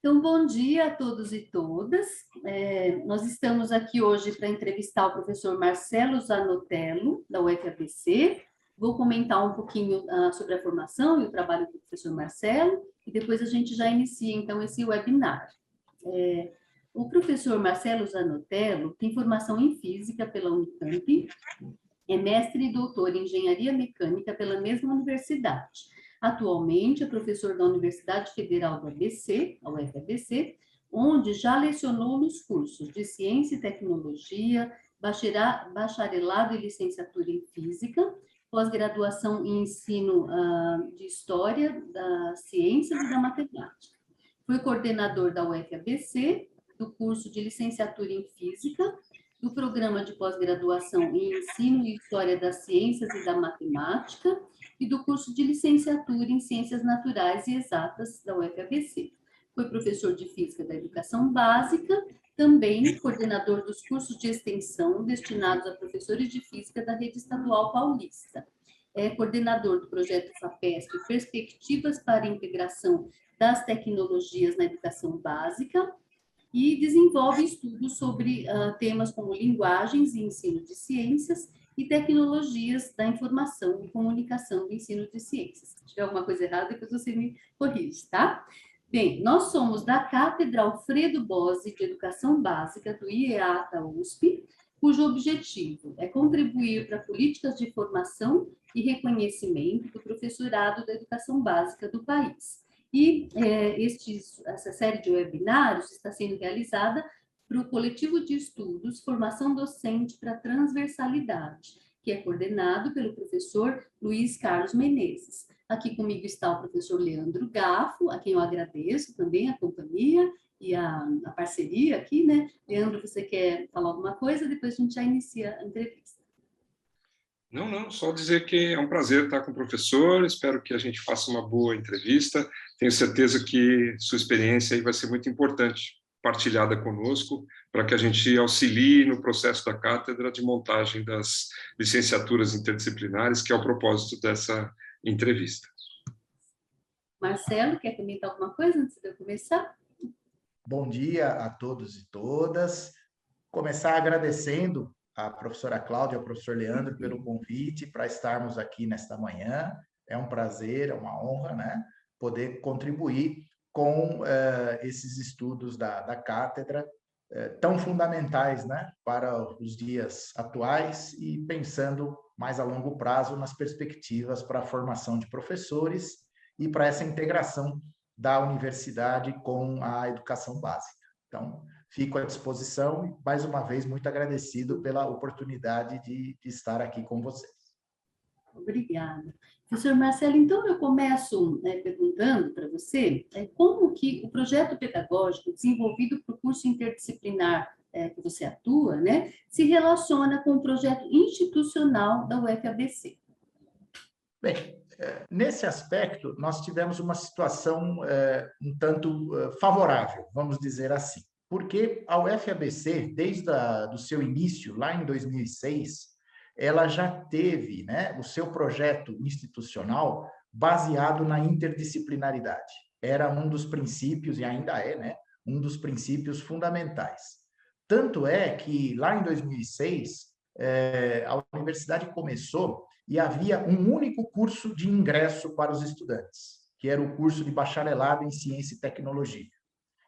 Então, bom dia a todos e todas. Nós estamos aqui hoje para entrevistar o professor Marcelo Zanotello, da UFABC. Vou comentar um pouquinho sobre a formação e o trabalho do professor Marcelo, e depois a gente já inicia, então, esse webinar. O professor Marcelo Zanotello tem formação em Física pela Unicamp, é mestre e doutor em Engenharia Mecânica pela mesma universidade. Atualmente é professor da Universidade Federal do ABC, a UFABC, onde já lecionou nos cursos de Ciência e Tecnologia, bacharelado e licenciatura em Física, pós-graduação em Ensino de História das Ciências e da Matemática. Foi coordenador da UFABC, do curso de licenciatura em Física, do programa de pós-graduação em Ensino e História das Ciências e da Matemática e do curso de licenciatura em Ciências Naturais e Exatas da UFABC. Foi professor de Física da Educação Básica, também coordenador dos cursos de extensão destinados a professores de Física da Rede Estadual Paulista. É coordenador do projeto FAPESP Perspectivas para a Integração das Tecnologias na Educação Básica, e desenvolve estudos sobre temas como linguagens e ensino de ciências e tecnologias da informação e comunicação do ensino de ciências. Se tiver alguma coisa errada, depois você me corrige, tá? Bem, nós somos da Cátedra Alfredo Bozzi de Educação Básica do IEA da USP, cujo objetivo é contribuir para políticas de formação e reconhecimento do professorado da educação básica do país. E essa série de webinários está sendo realizada para o Coletivo de Estudos Formação Docente para Transversalidade, que é coordenado pelo professor Luiz Carlos Menezes. Aqui comigo está o professor Leandro Gaffo, a quem eu agradeço também a companhia e a parceria aqui, né? Leandro, você quer falar alguma coisa? Depois a gente já inicia a entrevista. Não, só dizer que é um prazer estar com o professor, espero que a gente faça uma boa entrevista, tenho certeza que sua experiência aí vai ser muito importante, partilhada conosco, para que a gente auxilie no processo da cátedra de montagem das licenciaturas interdisciplinares, que é o propósito dessa entrevista. Marcelo, quer comentar alguma coisa antes de eu começar? Bom dia a todos e todas. Começar agradecendo a professora Cláudia e ao professor Leandro pelo convite para estarmos aqui nesta manhã. É um prazer, é uma honra, né, poder contribuir com esses estudos da cátedra, tão fundamentais, né, para os dias atuais e pensando mais a longo prazo nas perspectivas para a formação de professores e para essa integração da universidade com a educação básica. Então, fico à disposição e, mais uma vez, muito agradecido pela oportunidade de estar aqui com vocês. Obrigada. Professor Marcelo, então eu começo perguntando para você como que o projeto pedagógico desenvolvido para o curso interdisciplinar que você atua, né, se relaciona com o projeto institucional da UFABC. Bem, nesse aspecto, nós tivemos uma situação um tanto favorável, vamos dizer assim, porque a UFABC, desde o seu início, lá em 2006, ela já teve, né, o seu projeto institucional baseado na interdisciplinaridade. Era um dos princípios, e ainda é, né, um dos princípios fundamentais. Tanto é que, lá em 2006, a universidade começou e havia um único curso de ingresso para os estudantes, que era o curso de bacharelado em Ciência e Tecnologia.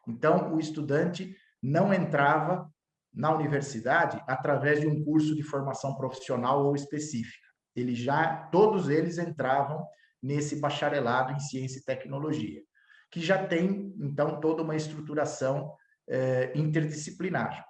Então, o estudante não entrava na universidade através de um curso de formação profissional ou específica. Todos eles entravam nesse bacharelado em Ciência e Tecnologia, que já tem, então, toda uma estruturação interdisciplinar.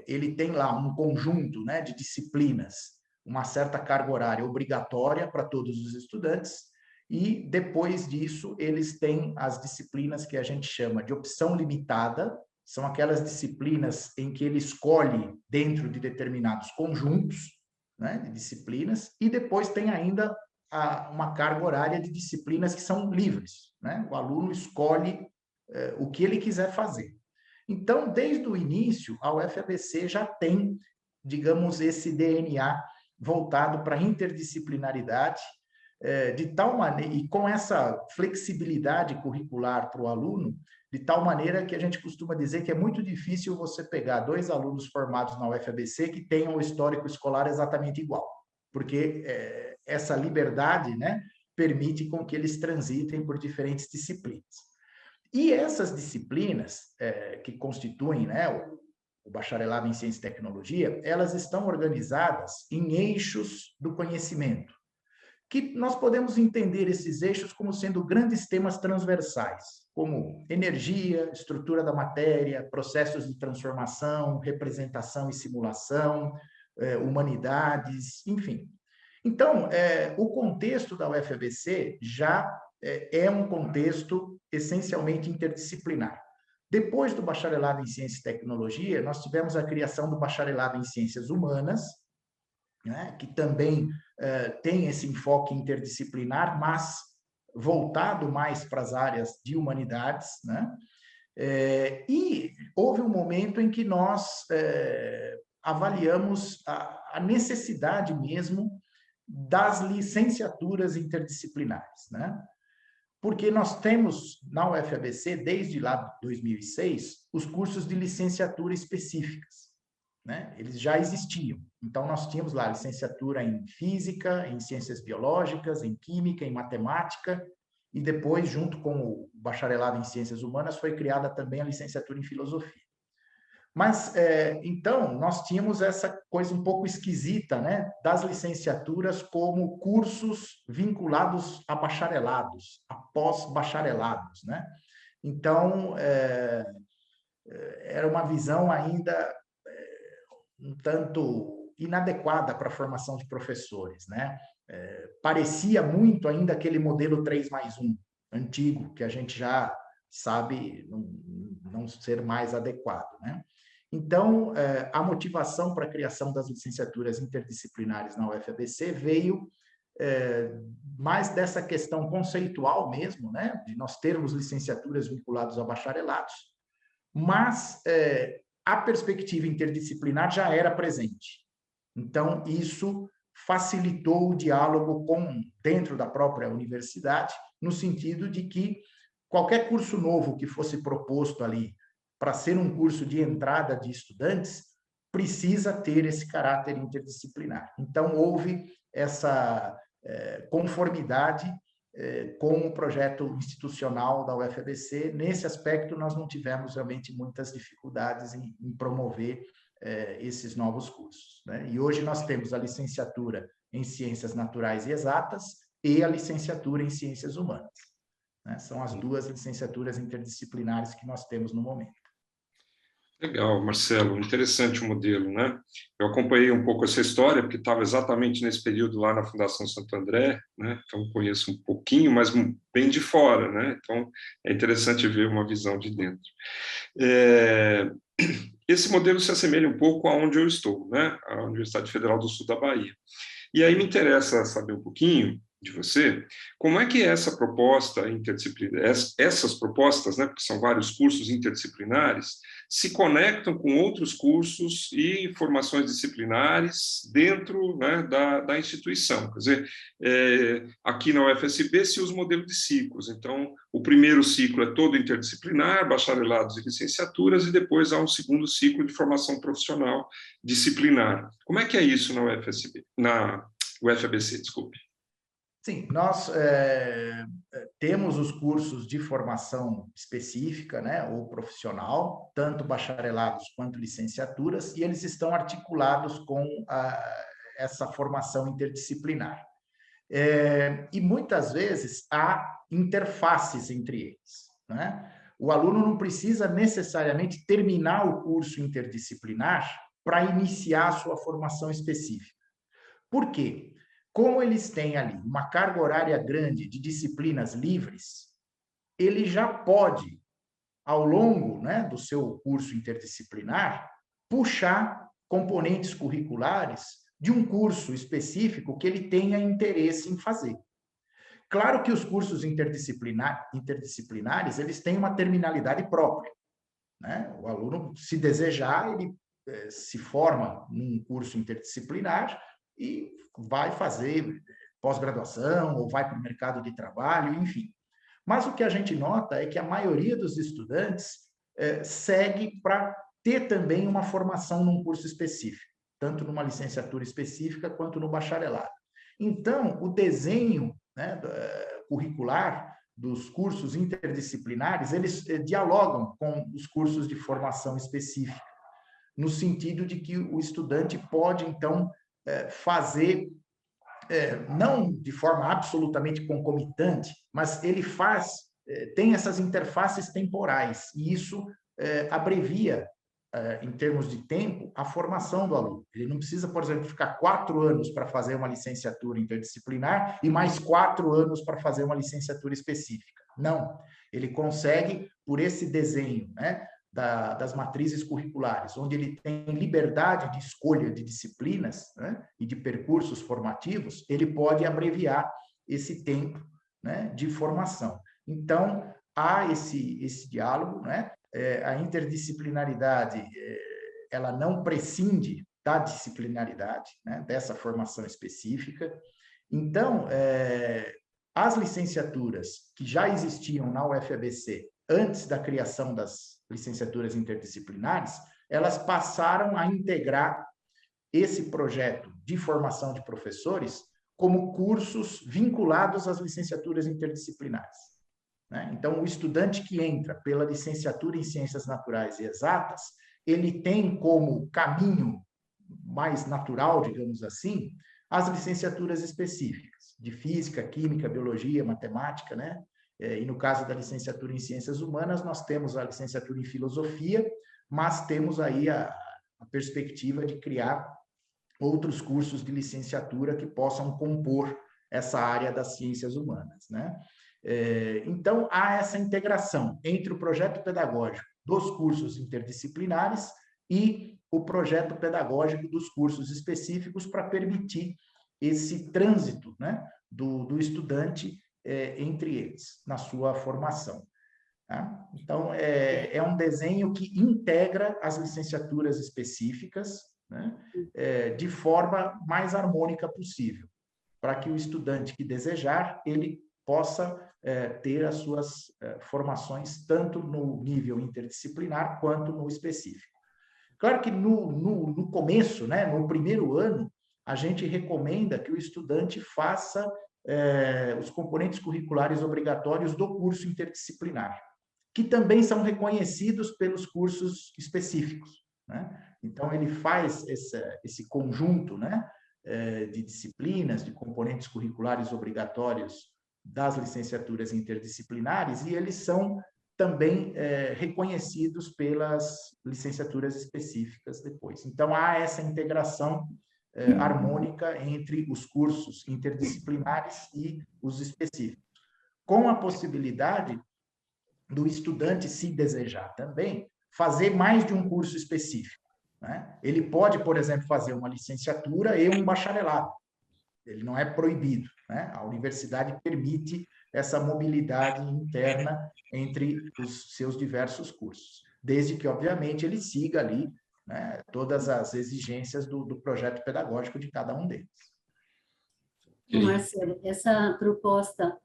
Ele tem lá um conjunto, né, de disciplinas, uma certa carga horária obrigatória para todos os estudantes, e depois disso eles têm as disciplinas que a gente chama de opção limitada, são aquelas disciplinas em que ele escolhe dentro de determinados conjuntos, né, de disciplinas, e depois tem ainda uma carga horária de disciplinas que são livres, né? O aluno escolhe o que ele quiser fazer. Então, desde o início, a UFABC já tem, digamos, esse DNA voltado para a interdisciplinaridade, de tal maneira, e com essa flexibilidade curricular para o aluno, de tal maneira que a gente costuma dizer que é muito difícil você pegar 2 alunos formados na UFABC que tenham o histórico escolar exatamente igual, porque essa liberdade, né, permite com que eles transitem por diferentes disciplinas. E essas disciplinas que constituem, né, o bacharelado em ciência e tecnologia, elas estão organizadas em eixos do conhecimento, que nós podemos entender esses eixos como sendo grandes temas transversais, como energia, estrutura da matéria, processos de transformação, representação e simulação, humanidades, enfim. Então, o contexto da UFABC já é um contexto essencialmente interdisciplinar. Depois do bacharelado em ciência e tecnologia, nós tivemos a criação do bacharelado em ciências humanas, né, que também tem esse enfoque interdisciplinar, mas voltado mais para as áreas de humanidades, né? E houve um momento em que nós avaliamos a necessidade mesmo das licenciaturas interdisciplinares, né? Porque nós temos na UFABC, desde lá de 2006, os cursos de licenciatura específicas, né? Eles já existiam. Então, nós tínhamos lá licenciatura em Física, em Ciências Biológicas, em Química, em Matemática, e depois, junto com o bacharelado em Ciências Humanas, foi criada também a licenciatura em Filosofia. Mas, então, nós tínhamos essa coisa um pouco esquisita, né, das licenciaturas como cursos vinculados a bacharelados, a pós-bacharelados, né? Então, era uma visão ainda um tanto inadequada para a formação de professores, né? Parecia muito ainda aquele modelo 3+1, antigo, que a gente já sabe não ser mais adequado, né? Então, a motivação para a criação das licenciaturas interdisciplinares na UFABC veio mais dessa questão conceitual mesmo, né? De nós termos licenciaturas vinculadas a bacharelados, mas a perspectiva interdisciplinar já era presente. Então, isso facilitou o diálogo dentro da própria universidade, no sentido de que qualquer curso novo que fosse proposto ali para ser um curso de entrada de estudantes, precisa ter esse caráter interdisciplinar. Então, houve essa conformidade com o projeto institucional da UFABC. Nesse aspecto, nós não tivemos realmente muitas dificuldades em promover esses novos cursos, né? E hoje nós temos a licenciatura em Ciências Naturais e Exatas e a licenciatura em Ciências Humanas, né? São as 2 licenciaturas interdisciplinares que nós temos no momento. Legal, Marcelo, interessante o modelo, né? Eu acompanhei um pouco essa história, porque estava exatamente nesse período lá na Fundação Santo André, né? Então conheço um pouquinho, mas bem de fora, né? Então é interessante ver uma visão de dentro. Esse modelo se assemelha um pouco aonde eu estou, né? A Universidade Federal do Sul da Bahia. E aí me interessa saber um pouquinho de você, como é que essa proposta interdisciplinar, essas propostas, né, porque são vários cursos interdisciplinares, se conectam com outros cursos e formações disciplinares dentro, né, da instituição. Quer dizer, aqui na UFSB se usa o modelo de ciclos, então o primeiro ciclo é todo interdisciplinar, bacharelados e licenciaturas, e depois há um segundo ciclo de formação profissional disciplinar. Como é que é isso na UFSB, na UFABC, desculpe? Sim, nós temos os cursos de formação específica, né, ou profissional, tanto bacharelados quanto licenciaturas, e eles estão articulados com essa formação interdisciplinar. E muitas vezes há interfaces entre eles, né? O aluno não precisa necessariamente terminar o curso interdisciplinar para iniciar a sua formação específica. Por quê? Como eles têm ali uma carga horária grande de disciplinas livres, ele já pode, ao longo, né, do seu curso interdisciplinar, puxar componentes curriculares de um curso específico que ele tenha interesse em fazer. Claro que os cursos interdisciplinares, eles têm uma terminalidade própria, né? O aluno, se desejar, ele se forma num curso interdisciplinar e vai fazer pós-graduação ou vai para o mercado de trabalho, enfim. Mas o que a gente nota é que a maioria dos estudantes segue para ter também uma formação num curso específico, tanto numa licenciatura específica quanto no bacharelado. Então, o desenho, né, curricular dos cursos interdisciplinares, eles dialogam com os cursos de formação específica, no sentido de que o estudante pode, então, fazer, não de forma absolutamente concomitante, mas ele tem essas interfaces temporais, e isso abrevia, em termos de tempo, a formação do aluno. Ele não precisa, por exemplo, ficar 4 anos para fazer uma licenciatura interdisciplinar e mais 4 anos para fazer uma licenciatura específica. Não. Ele consegue, por esse desenho, né, das matrizes curriculares, onde ele tem liberdade de escolha de disciplinas, né, e de percursos formativos, ele pode abreviar esse tempo, né, de formação. Então, há esse diálogo, né? A interdisciplinaridade, ela não prescinde da disciplinaridade, né, dessa formação específica. Então, as licenciaturas que já existiam na UFABC antes da criação das licenciaturas interdisciplinares, elas passaram a integrar esse projeto de formação de professores como cursos vinculados às licenciaturas interdisciplinares. Então, o estudante que entra pela licenciatura em Ciências Naturais e Exatas, ele tem como caminho mais natural, digamos assim, as licenciaturas específicas, de Física, Química, Biologia, Matemática, né? E no caso da licenciatura em Ciências Humanas, nós temos a licenciatura em Filosofia, mas temos aí a perspectiva de criar outros cursos de licenciatura que possam compor essa área das ciências humanas, né? Então, há essa integração entre o projeto pedagógico dos cursos interdisciplinares e o projeto pedagógico dos cursos específicos para permitir esse trânsito, né, do estudante entre eles, na sua formação. Tá? Então, é um desenho que integra as licenciaturas específicas, né, de forma mais harmônica possível, para que o estudante que desejar, ele possa ter as suas formações tanto no nível interdisciplinar quanto no específico. Claro que no começo, né, no primeiro ano, a gente recomenda que o estudante faça os componentes curriculares obrigatórios do curso interdisciplinar, que também são reconhecidos pelos cursos específicos, né? Então, ele faz esse conjunto, né, de disciplinas, de componentes curriculares obrigatórios das licenciaturas interdisciplinares, e eles são também reconhecidos pelas licenciaturas específicas depois. Então, há essa integração harmônica entre os cursos interdisciplinares e os específicos, com a possibilidade do estudante, se desejar também, fazer mais de um curso específico, né? Ele pode, por exemplo, fazer uma licenciatura e um bacharelado. Ele não é proibido, né? A universidade permite essa mobilidade interna entre os seus diversos cursos, desde que, obviamente, ele siga ali, né, todas as exigências do projeto pedagógico de cada um deles. Marcelo, essa proposta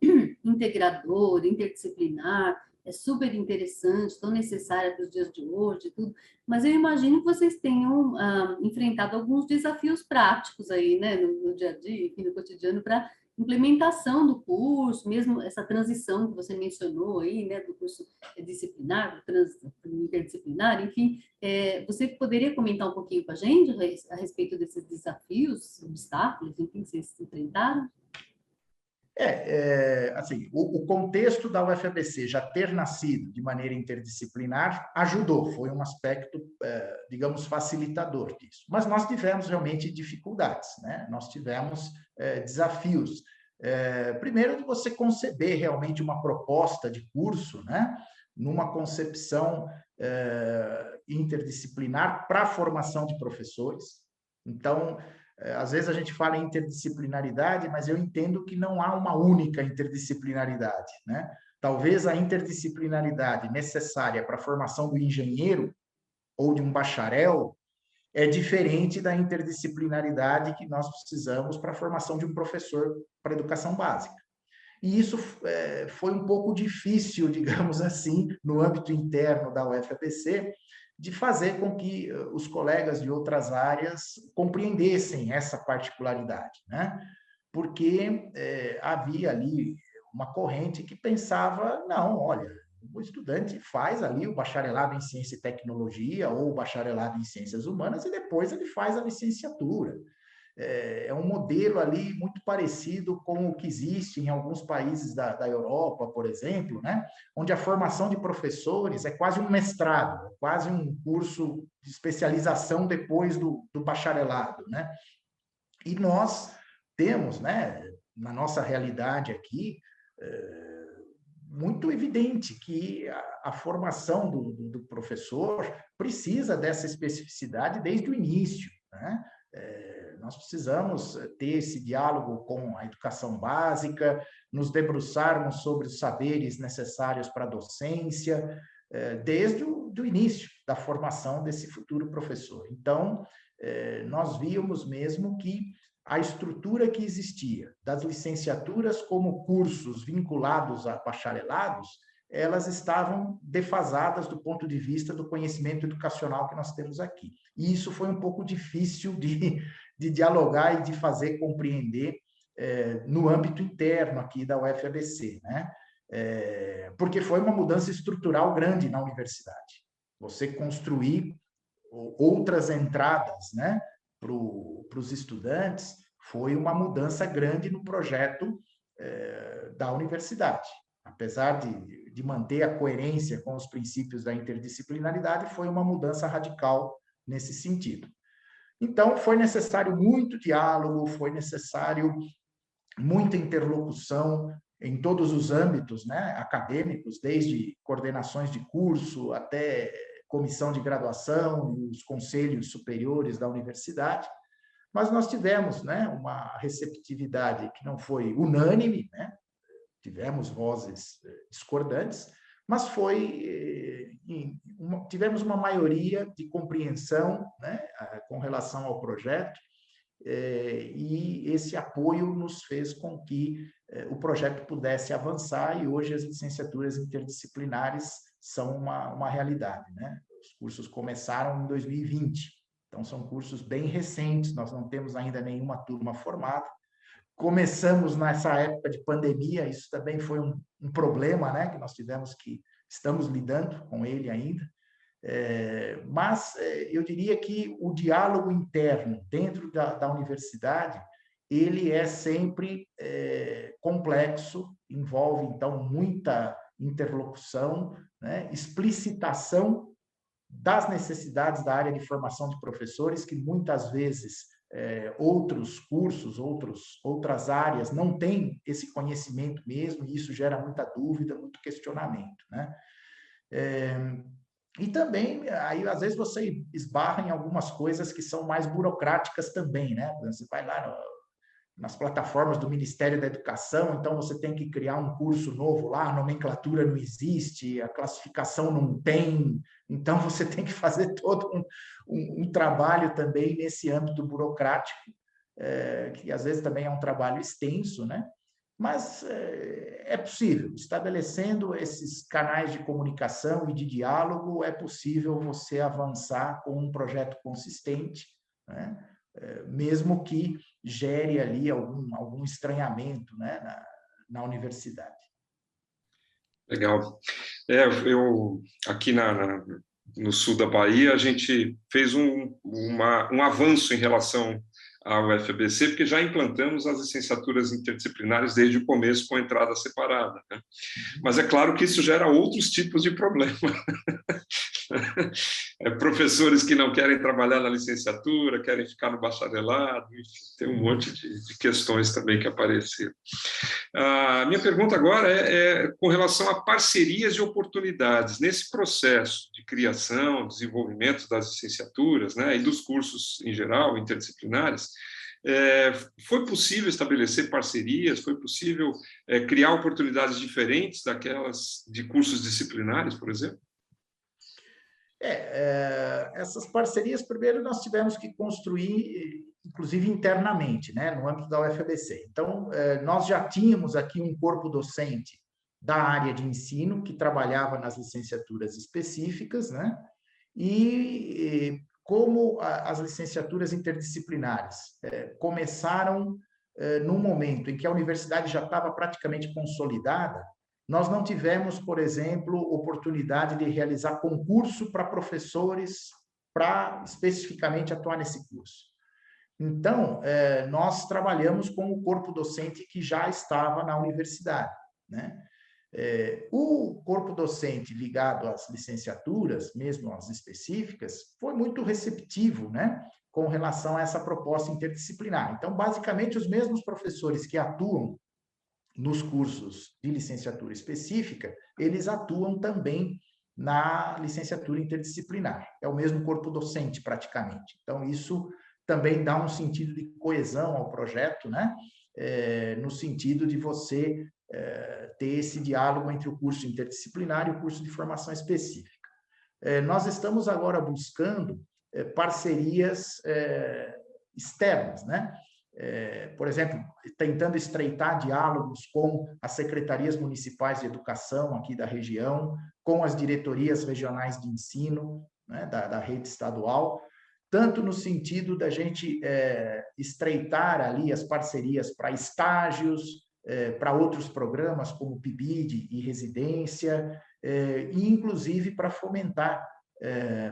integradora, interdisciplinar, é super interessante, tão necessária para os dias de hoje, tudo, mas eu imagino que vocês tenham enfrentado alguns desafios práticos aí, né, no dia a dia, aqui no cotidiano, para implementação do curso, mesmo essa transição que você mencionou aí, né, do curso disciplinar, do interdisciplinar, enfim, você poderia comentar um pouquinho com a gente a respeito desses desafios, obstáculos, enfim, que vocês enfrentaram? Assim, o contexto da UFABC já ter nascido de maneira interdisciplinar ajudou, foi um aspecto, digamos, facilitador disso. Mas nós tivemos realmente dificuldades, né? Nós tivemos desafios. Primeiro, de você conceber realmente uma proposta de curso, né, numa concepção interdisciplinar para a formação de professores. Então, às vezes a gente fala em interdisciplinaridade, mas eu entendo que não há uma única interdisciplinaridade, né? Talvez a interdisciplinaridade necessária para a formação do engenheiro ou de um bacharel, é diferente da interdisciplinaridade que nós precisamos para a formação de um professor para educação básica. E isso foi um pouco difícil, digamos assim, no âmbito interno da UFABC, de fazer com que os colegas de outras áreas compreendessem essa particularidade, né? Porque havia ali uma corrente que pensava, não, olha, o estudante faz ali o bacharelado em ciência e tecnologia ou o bacharelado em ciências humanas e depois ele faz a licenciatura. É um modelo ali muito parecido com o que existe em alguns países da Europa, por exemplo, né? Onde a formação de professores é quase um mestrado, é quase um curso de especialização depois do bacharelado, né? E nós temos, né, na nossa realidade aqui, muito evidente que a formação do professor precisa dessa especificidade desde o início, né? Nós precisamos ter esse diálogo com a educação básica, nos debruçarmos sobre os saberes necessários para a docência, desde o início da formação desse futuro professor. Então, nós víamos mesmo que a estrutura que existia das licenciaturas como cursos vinculados a bacharelados, elas estavam defasadas do ponto de vista do conhecimento educacional que nós temos aqui. E isso foi um pouco difícil de dialogar e de fazer compreender no âmbito interno aqui da UFABC, né? Porque foi uma mudança estrutural grande na universidade. Você construir outras entradas, né, para os estudantes foi uma mudança grande no projeto da universidade. Apesar de manter a coerência com os princípios da interdisciplinaridade, foi uma mudança radical nesse sentido. Então, foi necessário muito diálogo, foi necessário muita interlocução em todos os âmbitos, né, acadêmicos, desde coordenações de curso até comissão de graduação e os conselhos superiores da universidade, mas nós tivemos, né, uma receptividade que não foi unânime, né, tivemos vozes discordantes, mas tivemos uma maioria de compreensão, né, com relação ao projeto, e esse apoio nos fez com que o projeto pudesse avançar, e hoje as licenciaturas interdisciplinares são uma realidade, né? Os cursos começaram em 2020, então são cursos bem recentes, nós não temos ainda nenhuma turma formada. Começamos nessa época de pandemia, isso também foi um problema, né, que nós estamos lidando com ele ainda, mas eu diria que o diálogo interno dentro da universidade, ele é sempre complexo, envolve, então, muita interlocução, né, explicitação das necessidades da área de formação de professores, que muitas vezes outros cursos, outras áreas não têm esse conhecimento mesmo, e isso gera muita dúvida, muito questionamento, né? E também, aí, às vezes, você esbarra em algumas coisas que são mais burocráticas também, né? Você vai lá nas plataformas do Ministério da Educação, então você tem que criar um curso novo lá, a nomenclatura não existe, a classificação não tem, então você tem que fazer todo um trabalho também nesse âmbito burocrático, que às vezes também é um trabalho extenso, né? Mas é possível, estabelecendo esses canais de comunicação e de diálogo, é possível você avançar com um projeto consistente, né? Mesmo que gere ali algum estranhamento, né, na universidade. Legal. Eu aqui no sul da Bahia, a gente fez um avanço em relação à UFABC, porque já implantamos as licenciaturas interdisciplinares desde o começo, com entrada separada, né? Mas é claro que isso gera outros tipos de problema. Professores que não querem trabalhar na licenciatura, querem ficar no bacharelado, enfim, tem um monte de questões também que apareceram. A minha pergunta agora é com relação a parcerias e oportunidades. Nesse processo de criação, desenvolvimento das licenciaturas, né, e dos cursos em geral, interdisciplinares, foi possível estabelecer parcerias, foi possível criar oportunidades diferentes daquelas de cursos disciplinares, por exemplo? Essas parcerias, primeiro, nós tivemos que construir, inclusive internamente, né, no âmbito da UFABC. Então, nós já tínhamos aqui um corpo docente da área de ensino, que trabalhava nas licenciaturas específicas, né, e como as licenciaturas interdisciplinares começaram num momento em que a universidade já estava praticamente consolidada, nós não tivemos, por exemplo, oportunidade de realizar concurso para professores para especificamente atuar nesse curso. Então, nós trabalhamos com o corpo docente que já estava na universidade, né? O corpo docente ligado às licenciaturas, mesmo às específicas, foi muito receptivo, né, com relação a essa proposta interdisciplinar. Então, basicamente, os mesmos professores que atuam nos cursos de licenciatura específica, eles atuam também na licenciatura interdisciplinar. É o mesmo corpo docente, praticamente. Então, isso também dá um sentido de coesão ao projeto, né? No sentido de você ter esse diálogo entre o curso interdisciplinar e o curso de formação específica. Nós estamos agora buscando parcerias externas, né? Por exemplo, tentando estreitar diálogos com as secretarias municipais de educação aqui da região, com as diretorias regionais de ensino, né, da rede estadual, tanto no sentido da gente estreitar ali as parcerias para estágios, para outros programas como PIBID e residência, e inclusive para fomentar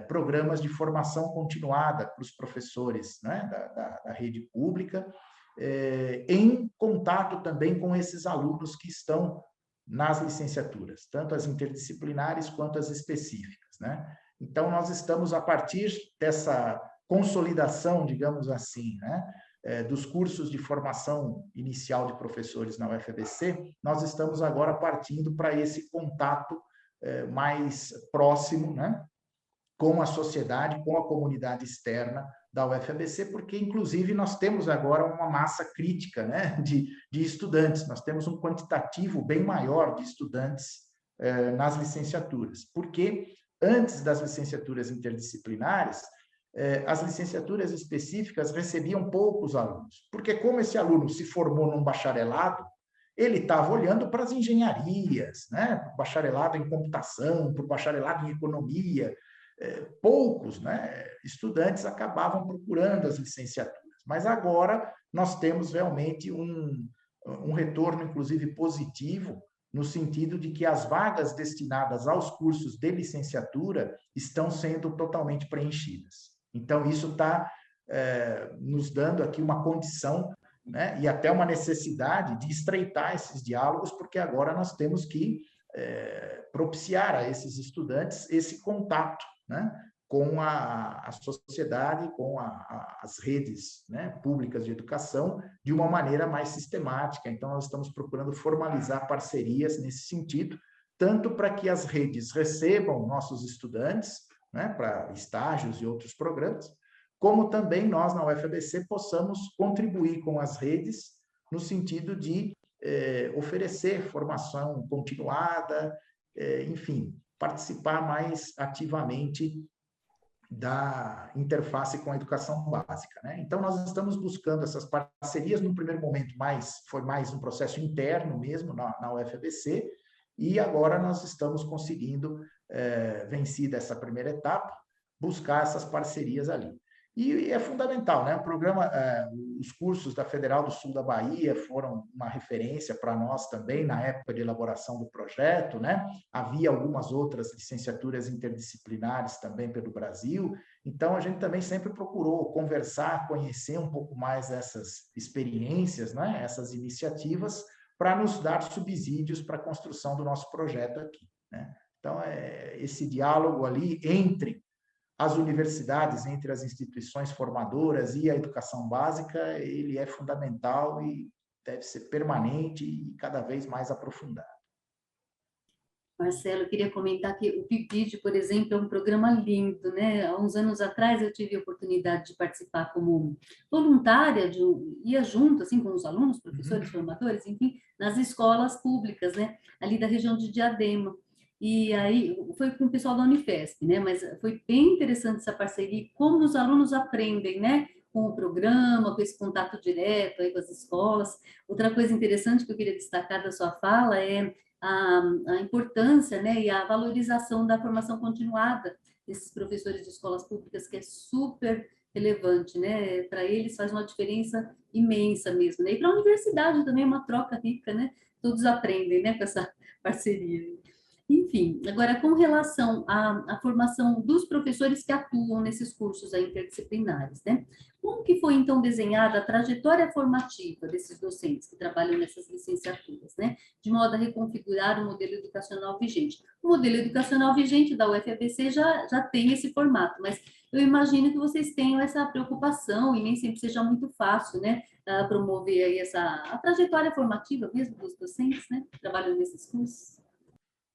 programas de formação continuada para os professores, né, da rede pública, em contato também com esses alunos que estão nas licenciaturas, tanto as interdisciplinares quanto as específicas, né? Então, nós estamos, a partir dessa consolidação, digamos assim, né, dos cursos de formação inicial de professores na UFABC, nós estamos agora partindo para esse contato mais próximo, né, com a sociedade, com a comunidade externa da UFABC, porque, inclusive, nós temos agora uma massa crítica, né, de estudantes, nós temos um quantitativo bem maior de estudantes nas licenciaturas, porque antes das licenciaturas interdisciplinares, as licenciaturas específicas recebiam poucos alunos, porque como esse aluno se formou num bacharelado, ele estava olhando para as engenharias, né, para o bacharelado em computação, para o bacharelado em economia, poucos, né, estudantes acabavam procurando as licenciaturas, mas agora nós temos realmente um retorno, inclusive, positivo, no sentido de que as vagas destinadas aos cursos de licenciatura estão sendo totalmente preenchidas. Então, isso está nos dando aqui uma condição, né, e até uma necessidade de estreitar esses diálogos, porque agora nós temos que propiciar a esses estudantes esse contato, né, com a sociedade, com as redes, né, públicas de educação, de uma maneira mais sistemática. Então, nós estamos procurando formalizar parcerias nesse sentido, tanto para que as redes recebam nossos estudantes, né, para estágios e outros programas, como também nós, na UFABC, possamos contribuir com as redes no sentido de oferecer formação continuada, enfim, participar mais ativamente da interface com a educação básica, né? Então, nós estamos buscando essas parcerias, no primeiro momento, foi mais um processo interno mesmo na UFABC, e agora nós estamos conseguindo, vencida essa primeira etapa, buscar essas parcerias ali. E é fundamental, né? O programa, os cursos da Federal do Sul da Bahia foram uma referência para nós também na época de elaboração do projeto, né? Havia algumas outras licenciaturas interdisciplinares também pelo Brasil, então a gente também sempre procurou conversar, conhecer um pouco mais essas experiências, né? Essas iniciativas, para nos dar subsídios para a construção do nosso projeto aqui, né? Então, esse diálogo ali entre as universidades, entre as instituições formadoras e a educação básica, ele é fundamental e deve ser permanente e cada vez mais aprofundado. Marcelo, eu queria comentar que o PIBID, por exemplo, é um programa lindo, né? Há uns anos atrás eu tive a oportunidade de participar como voluntária, ia junto, assim, com os alunos, professores, formadores, enfim, nas escolas públicas, né? Ali da região de Diadema. E aí foi com o pessoal da Unifesp, né? Mas foi bem interessante essa parceria, como os alunos aprendem, né? Com o programa, com esse contato direto aí com as escolas. Outra coisa interessante que eu queria destacar da sua fala é a importância, né? E a valorização da formação continuada desses professores de escolas públicas, que é super relevante, né? Para eles faz uma diferença imensa mesmo, né? E para a universidade também é uma troca rica, né? Todos aprendem, né? Com essa parceria. Enfim, agora com relação à formação dos professores que atuam nesses cursos aí interdisciplinares, né? Como que foi então desenhada a trajetória formativa desses docentes que trabalham nessas licenciaturas, né? De modo a reconfigurar o modelo educacional vigente. O modelo educacional vigente da UFABC já tem esse formato, mas eu imagino que vocês tenham essa preocupação e nem sempre seja muito fácil, né? Promover aí a trajetória formativa mesmo dos docentes, né? Que trabalham nesses cursos.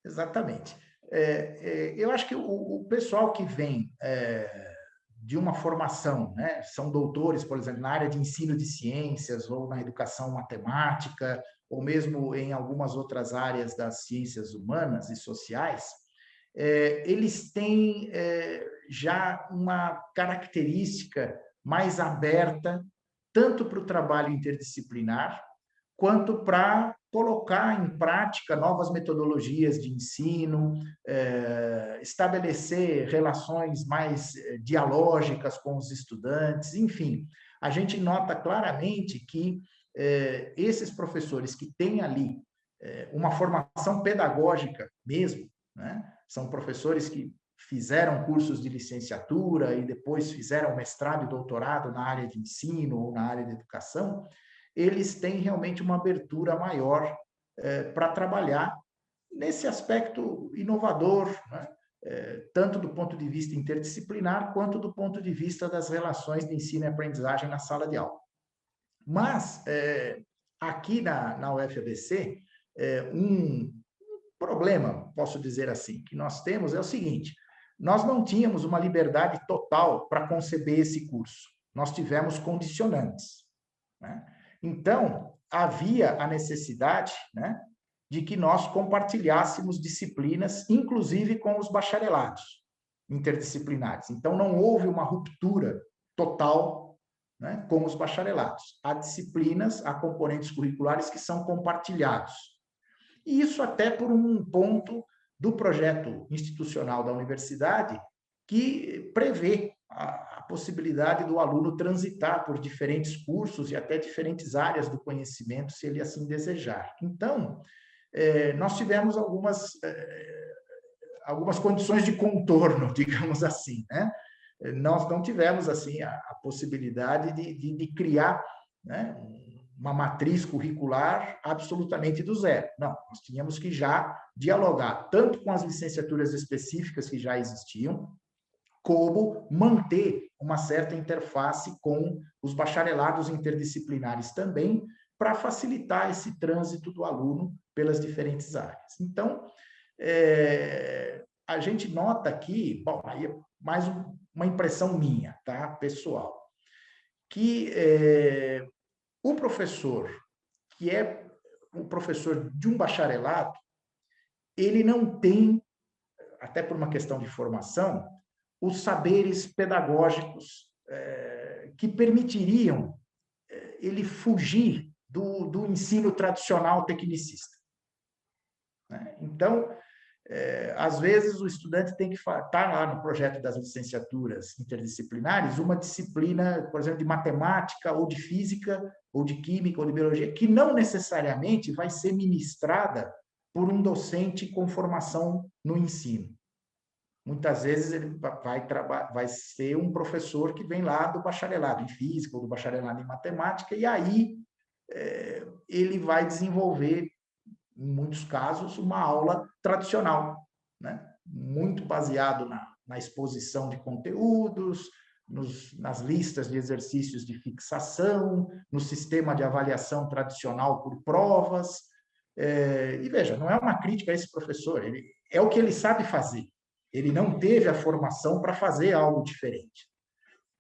Exatamente. Eu acho que o pessoal que vem de uma formação, né, são doutores, por exemplo, na área de ensino de ciências ou na educação matemática, ou mesmo em algumas outras áreas das ciências humanas e sociais, eles têm já uma característica mais aberta, tanto para o trabalho interdisciplinar, quanto para colocar em prática novas metodologias de ensino, estabelecer relações mais dialógicas com os estudantes, enfim. A gente nota claramente que esses professores que têm ali uma formação pedagógica mesmo, né? São professores que fizeram cursos de licenciatura e depois fizeram mestrado e doutorado na área de ensino ou na área de educação, eles têm realmente uma abertura maior para trabalhar nesse aspecto inovador, né? Tanto do ponto de vista interdisciplinar, quanto do ponto de vista das relações de ensino e aprendizagem na sala de aula. Mas, aqui na UFABC, um problema, posso dizer assim, que nós temos é o seguinte: nós não tínhamos uma liberdade total para conceber esse curso. Nós tivemos condicionantes, né? Então, havia a necessidade, né, de que nós compartilhássemos disciplinas, inclusive com os bacharelados interdisciplinares. Então, não houve uma ruptura total, né, com os bacharelados. Há disciplinas, há componentes curriculares que são compartilhados. E isso até por um ponto do projeto institucional da universidade que prevê a possibilidade do aluno transitar por diferentes cursos e até diferentes áreas do conhecimento, se ele assim desejar. Então, nós tivemos algumas condições de contorno, digamos assim, né? Nós não tivemos assim a possibilidade de criar, né, uma matriz curricular absolutamente do zero. Não, nós tínhamos que já dialogar tanto com as licenciaturas específicas que já existiam, como manter uma certa interface com os bacharelados interdisciplinares também, para facilitar esse trânsito do aluno pelas diferentes áreas. Então, a gente nota aqui, bom, aí é mais uma impressão minha, tá, pessoal, que o professor, que é o professor de um bacharelado, ele não tem, até por uma questão de formação, os saberes pedagógicos que permitiriam ele fugir do ensino tradicional tecnicista. Então, às vezes, o estudante tem que estar lá no projeto das licenciaturas interdisciplinares, uma disciplina, por exemplo, de matemática, ou de física, ou de química, ou de biologia, que não necessariamente vai ser ministrada por um docente com formação no ensino. Muitas vezes ele vai ser um professor que vem lá do bacharelado em física ou do bacharelado em matemática, e aí ele vai desenvolver, em muitos casos, uma aula tradicional, né? Muito baseado na exposição de conteúdos, nas listas de exercícios de fixação, no sistema de avaliação tradicional por provas. E veja, não é uma crítica a esse professor, é o que ele sabe fazer. Ele não teve a formação para fazer algo diferente.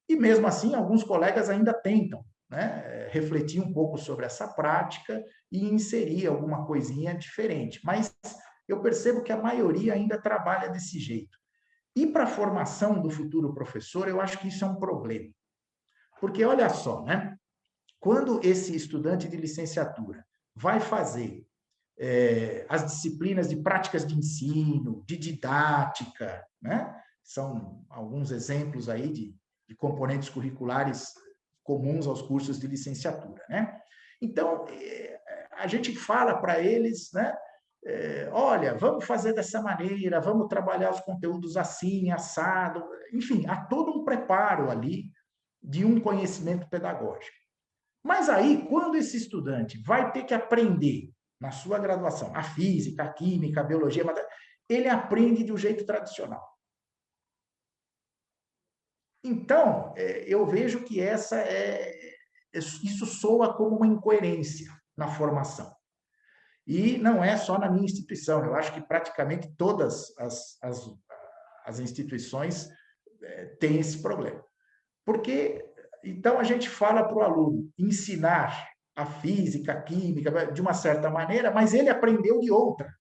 E, mesmo assim, alguns colegas ainda tentam, né, refletir um pouco sobre essa prática e inserir alguma coisinha diferente. Mas eu percebo que a maioria ainda trabalha desse jeito. E para a formação do futuro professor, eu acho que isso é um problema. Porque, olha só, né? Quando esse estudante de licenciatura vai fazer as disciplinas de práticas de ensino, de didática, né? São alguns exemplos aí de componentes curriculares comuns aos cursos de licenciatura, né? Então, a gente fala para eles, né? Olha, vamos fazer dessa maneira, vamos trabalhar os conteúdos assim, assado, enfim, há todo um preparo ali de um conhecimento pedagógico. Mas aí, quando esse estudante vai ter que aprender na sua graduação a física, a química, a biologia, ele aprende de um jeito tradicional. Então, eu vejo que isso soa como uma incoerência na formação. E não é só na minha instituição, eu acho que praticamente todas as instituições têm esse problema. Porque, então, a gente fala para o aluno ensinar a física, a química, de uma certa maneira, mas ele aprendeu de outra.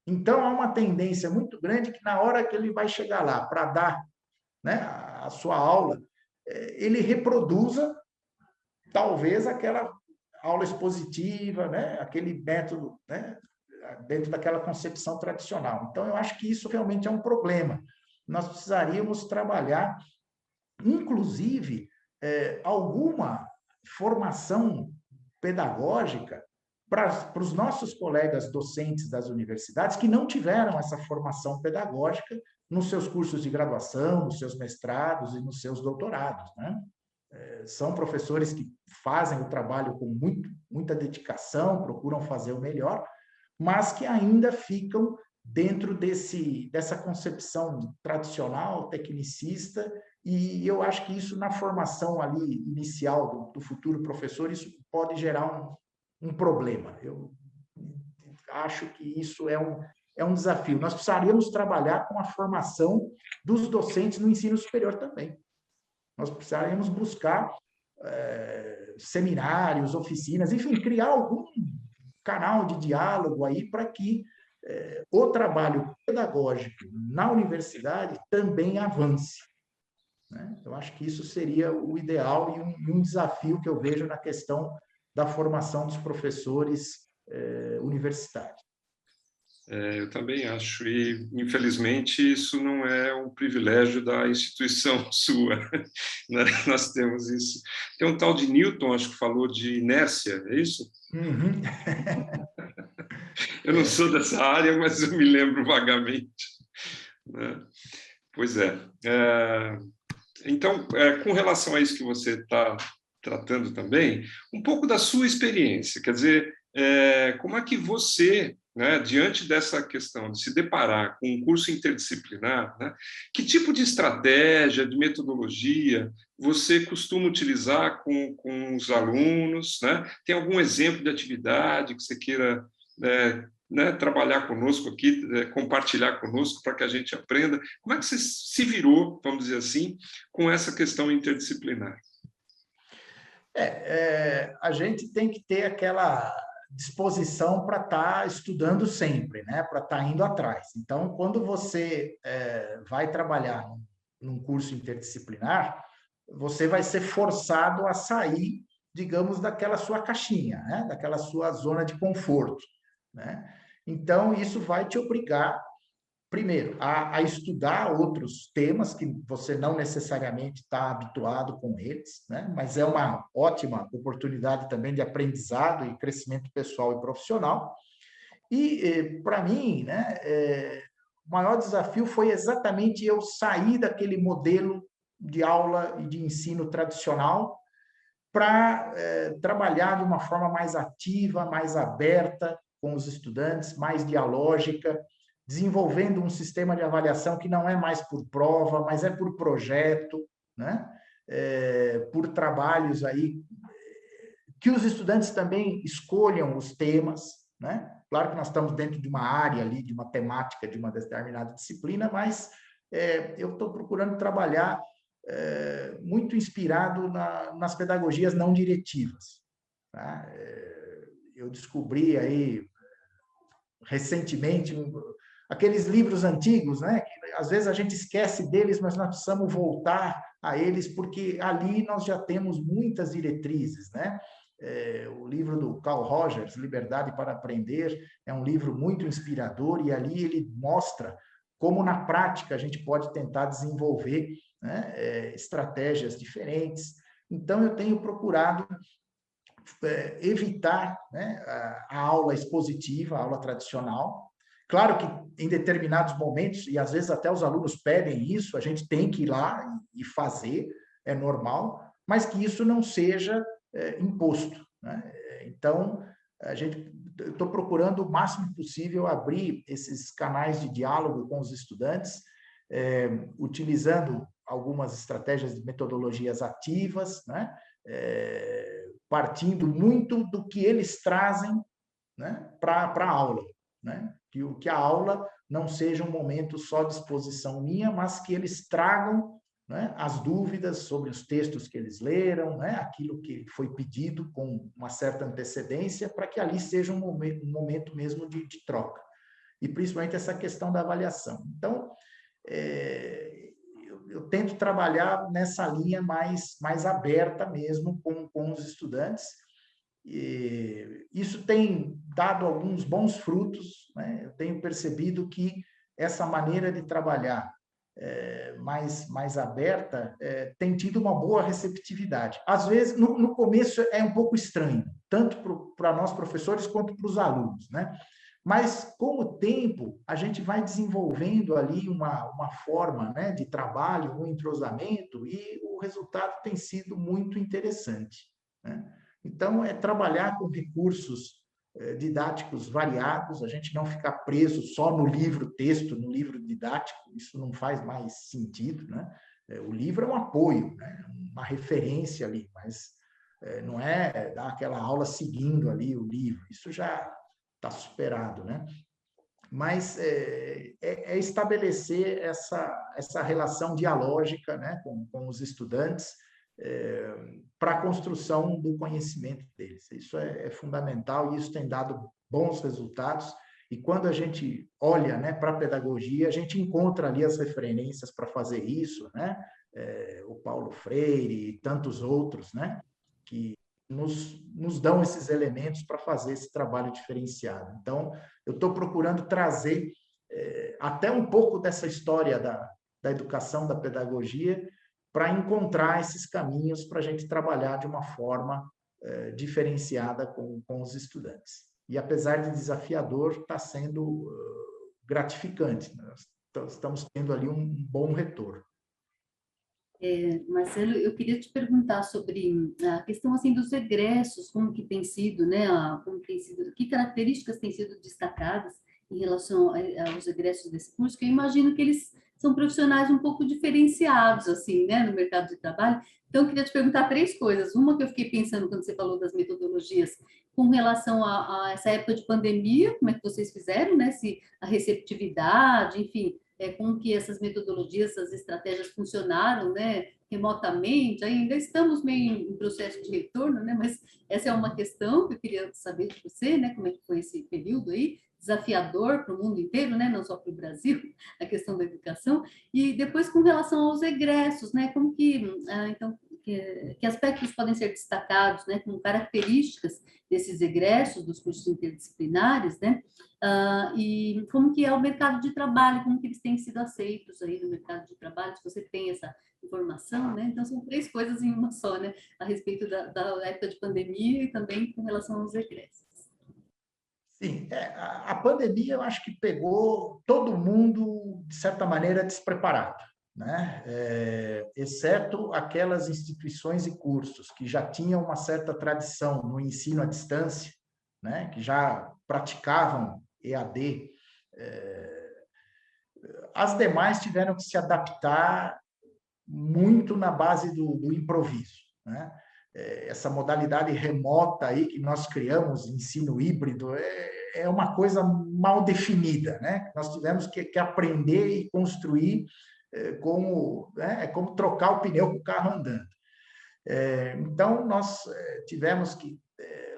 Então, há uma tendência muito grande que, na hora que ele vai chegar lá para dar, né, a sua aula, ele reproduza, talvez, aquela aula expositiva, né, aquele método, né, dentro daquela concepção tradicional. Então, eu acho que isso realmente é um problema. Nós precisaríamos trabalhar, inclusive, alguma formação pedagógica para os nossos colegas docentes das universidades que não tiveram essa formação pedagógica nos seus cursos de graduação, nos seus mestrados e nos seus doutorados, né? São professores que fazem o trabalho com muita dedicação, procuram fazer o melhor, mas que ainda ficam dentro dessa concepção tradicional, tecnicista, e eu acho que isso, na formação ali inicial do futuro professor, isso pode gerar um problema. Eu acho que isso é um desafio. Nós precisaríamos trabalhar com a formação dos docentes no ensino superior também. Nós precisaríamos buscar seminários, oficinas, enfim, criar algum canal de diálogo aí para que o trabalho pedagógico na universidade também avance, né? Eu acho que isso seria o ideal e um desafio que eu vejo na questão da formação dos professores universitários. Eu também acho, e infelizmente isso não é um privilégio da instituição sua, né? Nós temos isso. Tem um tal de Newton, acho que falou de inércia, é isso? Uhum. Eu não sou dessa área, mas eu me lembro vagamente, né? Pois é. Então, com relação a isso que você está tratando também, um pouco da sua experiência, quer dizer, como é que você, né, diante dessa questão de se deparar com um curso interdisciplinar, né, que tipo de estratégia, de metodologia você costuma utilizar com os alunos, né? Tem algum exemplo de atividade que você queira né, trabalhar conosco aqui, compartilhar conosco para que a gente aprenda? Como é que você se virou, vamos dizer assim, com essa questão interdisciplinar? A gente tem que ter aquela disposição para estar estudando sempre, né? Para estar indo atrás. Então, quando você vai trabalhar num curso interdisciplinar, você vai ser forçado a sair, digamos, daquela sua caixinha, né? Daquela sua zona de conforto, né? Então, isso vai te obrigar, primeiro, a estudar outros temas que você não necessariamente está habituado com eles, né? Mas é uma ótima oportunidade também de aprendizado e crescimento pessoal e profissional. E, para mim, né, o maior desafio foi exatamente eu sair daquele modelo de aula e de ensino tradicional para trabalhar de uma forma mais ativa, mais aberta com os estudantes, mais dialógica, desenvolvendo um sistema de avaliação que não é mais por prova, mas é por projeto, né? Por trabalhos aí, que os estudantes também escolham os temas, né? Claro que nós estamos dentro de uma área ali, de uma temática, de uma determinada disciplina, mas eu estou procurando trabalhar muito inspirado nas pedagogias não diretivas, tá? Eu descobri aí recentemente, aqueles livros antigos, né? Que às vezes a gente esquece deles, mas nós precisamos voltar a eles, porque ali nós já temos muitas diretrizes, né? O livro do Carl Rogers, Liberdade para Aprender, é um livro muito inspirador, e ali ele mostra como, na prática, a gente pode tentar desenvolver, né, estratégias diferentes. Então, eu tenho procurado evitar, né, a aula expositiva, a aula tradicional. Claro que em determinados momentos, e às vezes até os alunos pedem isso, a gente tem que ir lá e fazer, é normal, mas que isso não seja imposto, né? Então, eu estou procurando o máximo possível abrir esses canais de diálogo com os estudantes, utilizando algumas estratégias de metodologias ativas, né? Partindo muito do que eles trazem, né, para a aula, né? Que a aula não seja um momento só de exposição minha, mas que eles tragam, né, as dúvidas sobre os textos que eles leram, né, aquilo que foi pedido com uma certa antecedência, para que ali seja um momento mesmo de troca. E principalmente essa questão da avaliação. Então, eu tento trabalhar nessa linha mais aberta mesmo com os estudantes. E isso tem dado alguns bons frutos, né? Eu tenho percebido que essa maneira de trabalhar mais aberta tem tido uma boa receptividade. Às vezes, no começo, é um pouco estranho, tanto para nós professores quanto para os alunos, né? Mas, com o tempo, a gente vai desenvolvendo ali uma forma, né, de trabalho, um entrosamento, e o resultado tem sido muito interessante, né? Então, é trabalhar com recursos didáticos variados, a gente não ficar preso só no livro texto, no livro didático, isso não faz mais sentido, né? O livro é um apoio, né? Uma referência ali, mas não é dar aquela aula seguindo ali o livro, isso já está superado, né? Mas estabelecer essa relação dialógica, né, com os estudantes, para a construção do conhecimento deles. Isso é fundamental, e isso tem dado bons resultados. E quando a gente olha, né, para a pedagogia, a gente encontra ali as referências para fazer isso, né? O Paulo Freire e tantos outros, né, que nos dão esses elementos para fazer esse trabalho diferenciado. Então, eu estou procurando trazer até um pouco dessa história da educação, da pedagogia, para encontrar esses caminhos para a gente trabalhar de uma forma diferenciada com os estudantes. E, apesar de desafiador, está sendo gratificante. Nós estamos tendo ali um bom retorno. Marcelo, eu queria te perguntar sobre a questão assim dos egressos, como que tem sido, né? Que características têm sido destacadas em relação aos egressos desse curso? Que eu imagino que eles são profissionais um pouco diferenciados, assim, né, no mercado de trabalho. Então, eu queria te perguntar três coisas. Uma que eu fiquei pensando quando você falou das metodologias, com relação a essa época de pandemia, como é que vocês fizeram, né? Se a receptividade, enfim, como que essas metodologias, essas estratégias funcionaram, né, remotamente. Ainda estamos meio em processo de retorno, né, mas essa é uma questão que eu queria saber de você, né, como é que foi esse período aí, desafiador para o mundo inteiro, né, não só para o Brasil, a questão da educação. E depois, com relação aos egressos, né, como que, então, que aspectos podem ser destacados, né, como características desses egressos dos cursos interdisciplinares, né, e como que é o mercado de trabalho, como que eles têm sido aceitos aí no mercado de trabalho, se você tem essa informação, né? Então, são três coisas em uma só, né? A respeito da época de pandemia e também com relação aos egressos. Sim, a pandemia eu acho que pegou todo mundo, de certa maneira, despreparado, né? Exceto aquelas instituições e cursos que já tinham uma certa tradição no ensino à distância, né? Que já praticavam EAD. As demais tiveram que se adaptar muito na base do improviso, né? Essa modalidade remota aí que nós criamos, ensino híbrido, é uma coisa mal definida, né? Nós tivemos que aprender e construir é como trocar o pneu com o carro andando. Então, nós tivemos que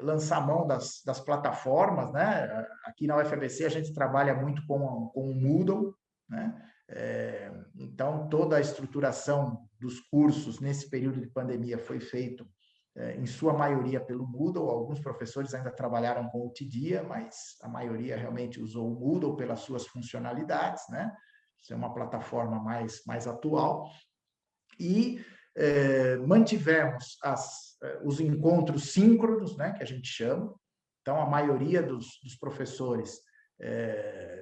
lançar mão das plataformas, né? Aqui na UFABC a gente trabalha muito com o Moodle, né? Então, toda a estruturação dos cursos nesse período de pandemia foi feito, em sua maioria, pelo Moodle. Alguns professores ainda trabalharam com o Tidia, mas a maioria realmente usou o Moodle pelas suas funcionalidades, né? Isso é uma plataforma mais atual. E mantivemos os encontros síncronos, né, que a gente chama. Então, a maioria dos professores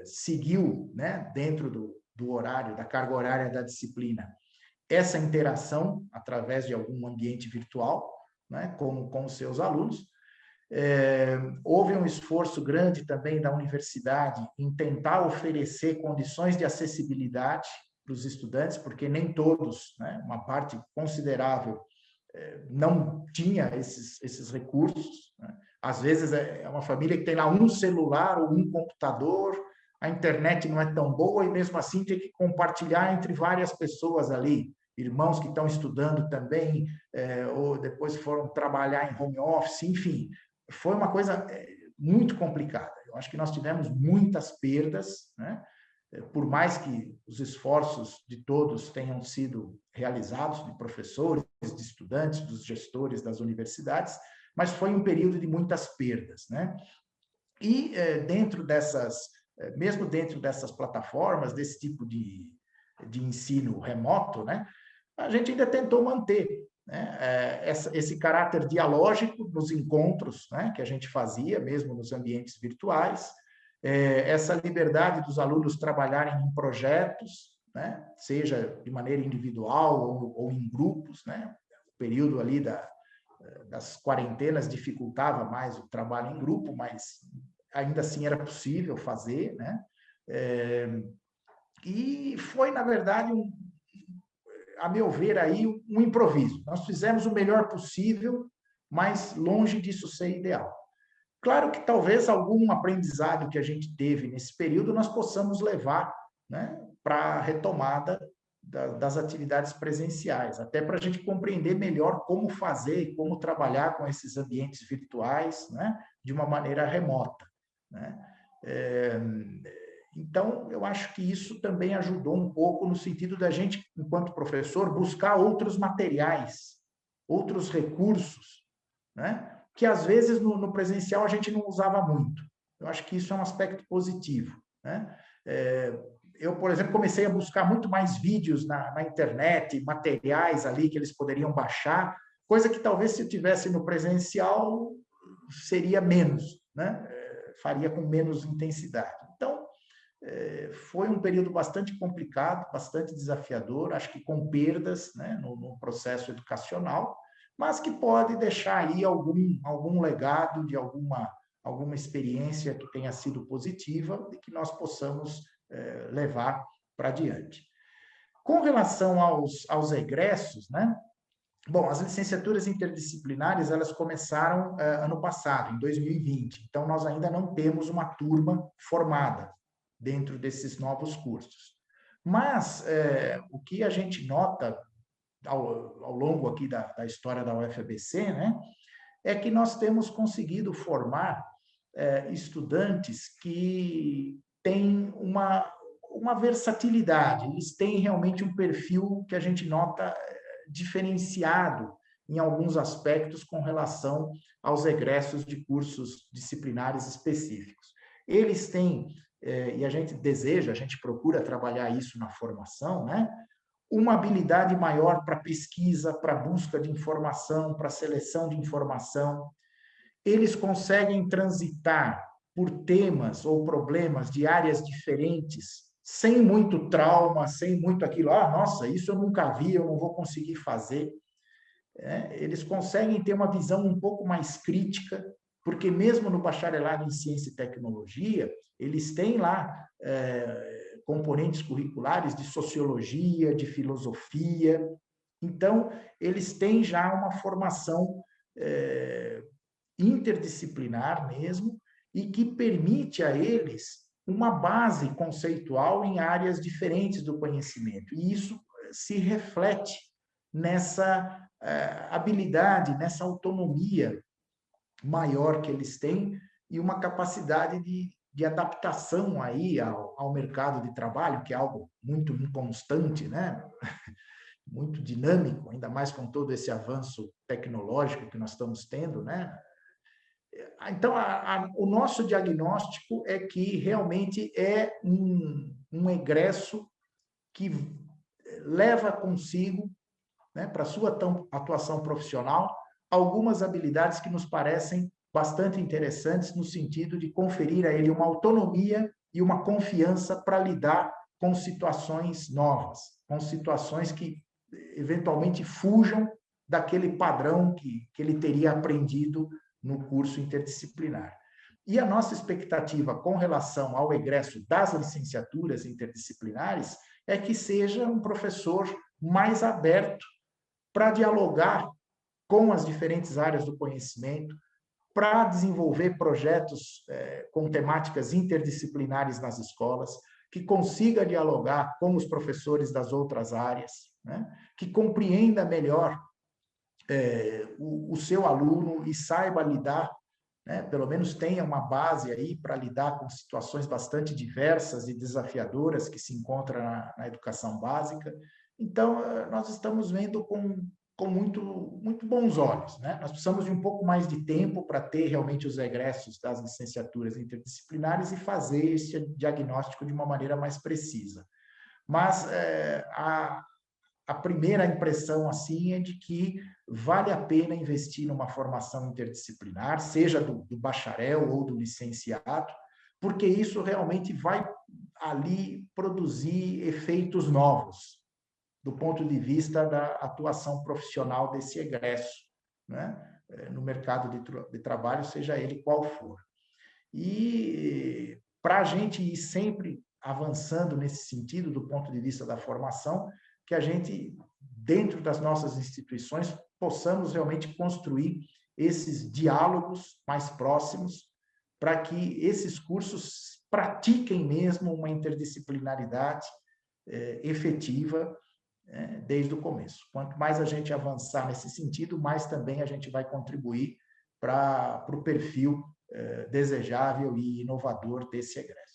seguiu, né, dentro do horário, da carga horária da disciplina, essa interação através de algum ambiente virtual, né, com os seus alunos. Houve um esforço grande também da universidade em tentar oferecer condições de acessibilidade para os estudantes, porque nem todos, né, uma parte considerável, não tinha esses recursos, né? Às vezes é uma família que tem lá um celular ou um computador, a internet não é tão boa e mesmo assim tem que compartilhar entre várias pessoas ali, irmãos que estão estudando também, ou depois foram trabalhar em home office, enfim, foi uma coisa muito complicada. Eu acho que nós tivemos muitas perdas, né? Por mais que os esforços de todos tenham sido realizados, de professores, de estudantes, dos gestores das universidades, mas foi um período de muitas perdas, né? E mesmo dentro dessas plataformas, desse tipo de ensino remoto, né, a gente ainda tentou manter, né, esse caráter dialógico nos encontros, né, que a gente fazia, mesmo nos ambientes virtuais, essa liberdade dos alunos trabalharem em projetos, né, seja de maneira individual ou em grupos, né? O período ali das quarentenas dificultava mais o trabalho em grupo, mas ainda assim era possível fazer, né? E foi, na verdade, a meu ver, aí, um improviso. Nós fizemos o melhor possível, mas longe disso ser ideal. Claro que talvez algum aprendizado que a gente teve nesse período nós possamos levar, né, para a retomada das atividades presenciais, até para a gente compreender melhor como fazer, como trabalhar com esses ambientes virtuais, né, de uma maneira remota, né? Então, eu acho que isso também ajudou um pouco no sentido da gente, enquanto professor, buscar outros materiais, outros recursos, né? Que às vezes no presencial a gente não usava muito. Eu acho que isso é um aspecto positivo, né? Eu, por exemplo, comecei a buscar muito mais vídeos na internet, materiais ali que eles poderiam baixar, coisa que talvez se eu tivesse no presencial seria menos, né? Faria com menos intensidade. Então, foi um período bastante complicado, bastante desafiador, acho que com perdas, né, no processo educacional, mas que pode deixar aí algum legado de alguma experiência que tenha sido positiva e que nós possamos levar para adiante. Com relação aos egressos, né? Bom, as licenciaturas interdisciplinares, elas começaram ano passado, em 2020, então nós ainda não temos uma turma formada dentro desses novos cursos. Mas o que a gente nota ao longo aqui da história da UFABC, né, é que nós temos conseguido formar estudantes que têm uma versatilidade, eles têm realmente um perfil que a gente nota diferenciado em alguns aspectos com relação aos egressos de cursos disciplinares específicos. Eles têm, e a gente procura trabalhar isso na formação, né? Uma habilidade maior para pesquisa, para busca de informação, para seleção de informação. Eles conseguem transitar por temas ou problemas de áreas diferentes, sem muito trauma, sem muito aquilo, nossa, isso eu nunca vi, eu não vou conseguir fazer. Eles conseguem ter uma visão um pouco mais crítica, porque mesmo no bacharelado em ciência e tecnologia, eles têm lá componentes curriculares de sociologia, de filosofia. Então, eles têm já uma formação interdisciplinar mesmo, e que permite a eles uma base conceitual em áreas diferentes do conhecimento. E isso se reflete nessa habilidade, nessa autonomia maior que eles têm e uma capacidade de adaptação aí ao mercado de trabalho, que é algo muito inconstante, né? Muito dinâmico, ainda mais com todo esse avanço tecnológico que nós estamos tendo, né? Então, o nosso diagnóstico é que realmente é um egresso que leva consigo, né, para a sua atuação profissional, algumas habilidades que nos parecem bastante interessantes no sentido de conferir a ele uma autonomia e uma confiança para lidar com situações novas, com situações que eventualmente fujam daquele padrão que ele teria aprendido no curso interdisciplinar. E a nossa expectativa com relação ao egresso das licenciaturas interdisciplinares é que seja um professor mais aberto para dialogar com as diferentes áreas do conhecimento, para desenvolver projetos com temáticas interdisciplinares nas escolas, que consiga dialogar com os professores das outras áreas, né? Que compreenda melhor o seu aluno e saiba lidar, né? Pelo menos tenha uma base aí para lidar com situações bastante diversas e desafiadoras que se encontram na educação básica. Então, nós estamos vendo com muito bons olhos, né? Nós precisamos de um pouco mais de tempo para ter realmente os egressos das licenciaturas interdisciplinares e fazer esse diagnóstico de uma maneira mais precisa. Mas a primeira impressão assim é de que vale a pena investir numa formação interdisciplinar, seja do bacharel ou do licenciado, porque isso realmente vai ali produzir efeitos novos do ponto de vista da atuação profissional desse egresso, né? No mercado de trabalho, seja ele qual for. E para a gente ir sempre avançando nesse sentido, do ponto de vista da formação, que a gente, dentro das nossas instituições, possamos realmente construir esses diálogos mais próximos para que esses cursos pratiquem mesmo uma interdisciplinaridade efetiva desde o começo. Quanto mais a gente avançar nesse sentido, mais também a gente vai contribuir para o perfil desejável e inovador desse egresso.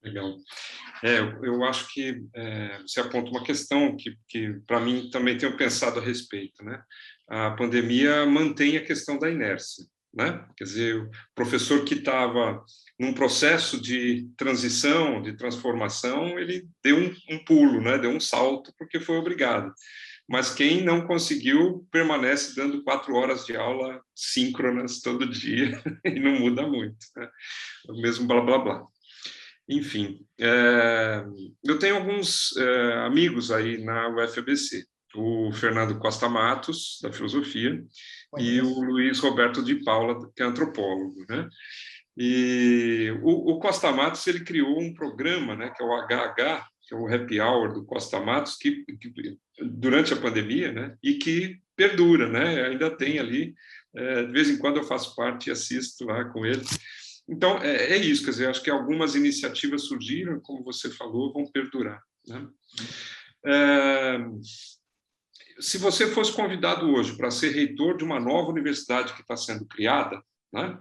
Legal. Eu acho que você aponta uma questão que para mim, também tenho pensado a respeito, né? A pandemia mantém a questão da inércia, né? Quer dizer, o professor que estava num processo de transição, de transformação, ele deu um pulo, né? Deu um salto, porque foi obrigado. Mas quem não conseguiu, permanece dando 4 horas de aula síncronas todo dia, e não muda muito, né? O mesmo blá, blá, blá. Enfim, eu tenho alguns amigos aí na UFABC, o Fernando Costa Matos, da Filosofia, e o Luiz Roberto de Paula, que é antropólogo, né? E o Costa Matos, ele criou um programa, né, que é o HH, que é o Happy Hour do Costa Matos, que durante a pandemia, né, e que perdura, né? Ainda tem ali, de vez em quando eu faço parte e assisto lá com ele. Então, é isso, quer dizer, acho que algumas iniciativas surgiram, como você falou, vão perdurar, né? Se você fosse convidado hoje para ser reitor de uma nova universidade que está sendo criada, né,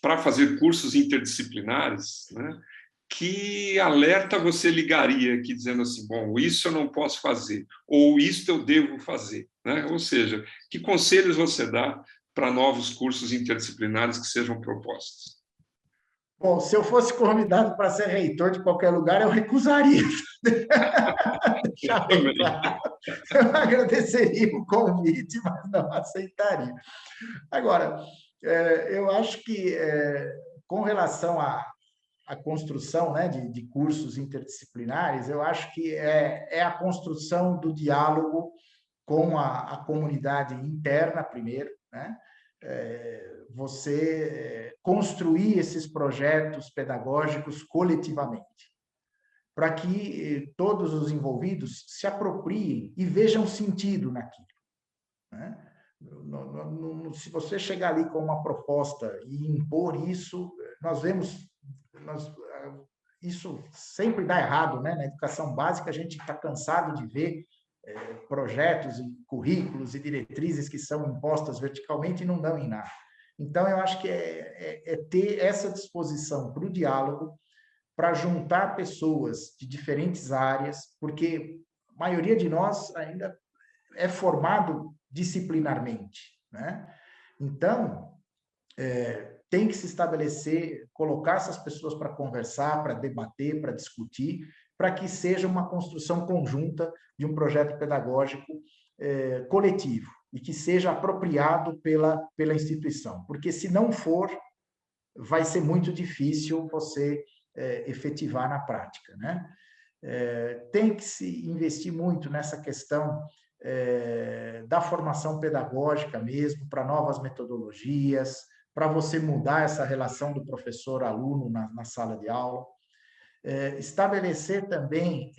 para fazer cursos interdisciplinares, né, que alerta você ligaria aqui dizendo assim, bom, isso eu não posso fazer, ou isso eu devo fazer, né? Ou seja, que conselhos você dá para novos cursos interdisciplinares que sejam propostos? Bom, se eu fosse convidado para ser reitor de qualquer lugar, eu recusaria. Deixar bem claro. Eu agradeceria o convite, mas não aceitaria. Agora, eu acho que, com relação à construção, né, de cursos interdisciplinares, eu acho que é a construção do diálogo com a comunidade interna, primeiro, né? Você construir esses projetos pedagógicos coletivamente, para que todos os envolvidos se apropriem e vejam sentido naquilo, né? Se você chegar ali com uma proposta e impor isso, nós vemos, isso sempre dá errado, né? Na educação básica, a gente está cansado de ver projetos, e currículos e diretrizes que são impostas verticalmente e não dão em nada. Então, eu acho que é ter essa disposição para o diálogo, para juntar pessoas de diferentes áreas, porque a maioria de nós ainda é formado disciplinarmente, né? Então, tem que se estabelecer, colocar essas pessoas para conversar, para debater, para discutir, para que seja uma construção conjunta de um projeto pedagógico coletivo e que seja apropriado pela instituição. Porque, se não for, vai ser muito difícil você efetivar na prática, né? Tem que se investir muito nessa questão da formação pedagógica mesmo, para novas metodologias, para você mudar essa relação do professor-aluno na sala de aula. Estabelecer também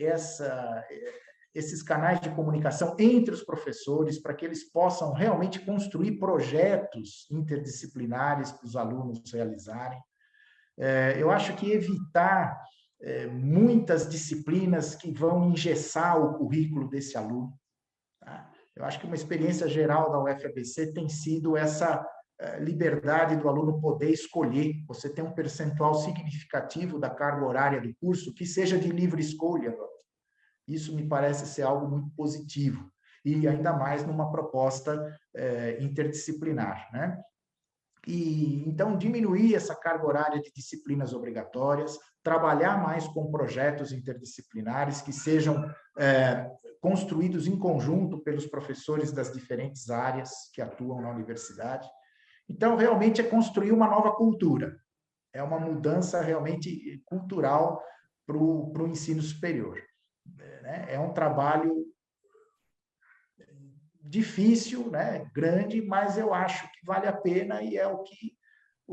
esses canais de comunicação entre os professores, para que eles possam realmente construir projetos interdisciplinares para os alunos realizarem. Eu acho que evitar muitas disciplinas que vão engessar o currículo desse aluno. Tá? Eu acho que uma experiência geral da UFABC tem sido essa liberdade do aluno poder escolher. Você tem um percentual significativo da carga horária do curso que seja de livre escolha. Isso me parece ser algo muito positivo, e ainda mais numa proposta interdisciplinar, né? E, então, diminuir essa carga horária de disciplinas obrigatórias, trabalhar mais com projetos interdisciplinares que sejam construídos em conjunto pelos professores das diferentes áreas que atuam na universidade. Então, realmente, é construir uma nova cultura. É uma mudança realmente cultural para o ensino superior. É um trabalho difícil, né? Grande, mas eu acho que vale a pena, e é o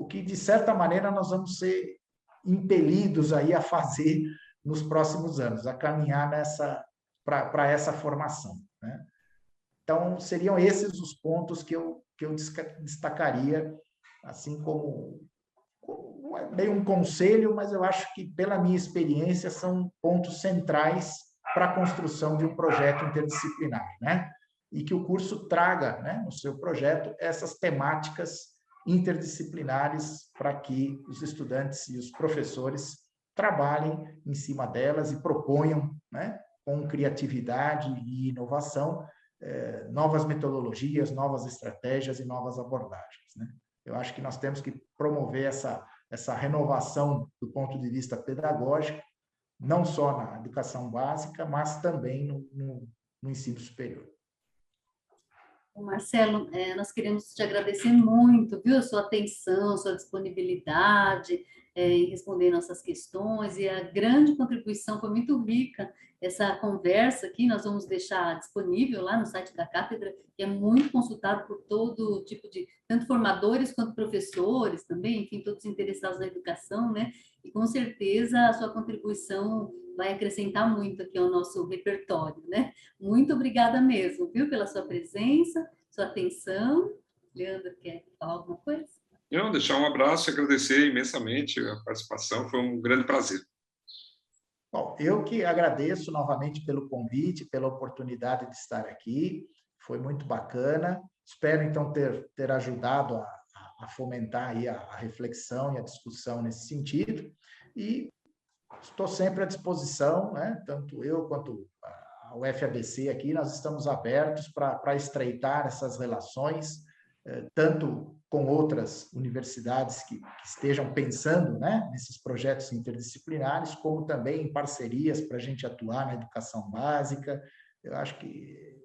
que, de certa maneira, nós vamos ser impelidos aí a fazer nos próximos anos, a caminhar para essa formação, né? Então, seriam esses os pontos que eu destacaria, assim como não é bem um conselho, mas eu acho que, pela minha experiência, são pontos centrais para a construção de um projeto interdisciplinar, né? E que o curso traga, né, no seu projeto, essas temáticas interdisciplinares para que os estudantes e os professores trabalhem em cima delas e proponham, né, com criatividade e inovação, novas metodologias, novas estratégias e novas abordagens, né? Eu acho que nós temos que promover essa renovação do ponto de vista pedagógico, não só na educação básica, mas também no ensino superior. Marcelo, nós queremos te agradecer muito, viu, a sua atenção, sua disponibilidade em responder nossas questões, e a grande contribuição foi muito rica. Essa conversa aqui nós vamos deixar disponível lá no site da Cátedra, que é muito consultado por todo tipo de, tanto formadores quanto professores também, enfim, todos interessados na educação, né? E com certeza a sua contribuição vai acrescentar muito aqui ao nosso repertório, né? Muito obrigada mesmo, viu, pela sua presença, sua atenção. Leandro, quer falar alguma coisa? Não, deixar um abraço e agradecer imensamente a participação, foi um grande prazer. Bom, eu que agradeço novamente pelo convite, pela oportunidade de estar aqui, foi muito bacana. Espero, então, ter ajudado a fomentar aí a reflexão e a discussão nesse sentido, e estou sempre à disposição, né? Tanto eu quanto a UFABC aqui, nós estamos abertos para estreitar essas relações, tanto com outras universidades que estejam pensando, né, nesses projetos interdisciplinares, como também em parcerias para a gente atuar na educação básica. Eu acho que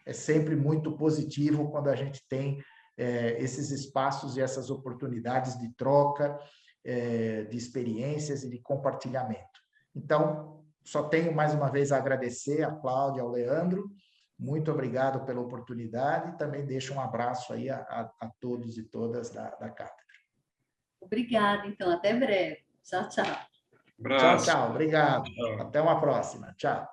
é sempre muito positivo quando a gente tem esses espaços e essas oportunidades de troca, de experiências e de compartilhamento. Então, só tenho mais uma vez a agradecer a Cláudia, ao Leandro. Muito obrigado pela oportunidade, e também deixo um abraço aí a todos e todas da Cátedra. Obrigada, então, até breve. Tchau, tchau. Abraço. Tchau, tchau, obrigado. Tchau. Até uma próxima. Tchau.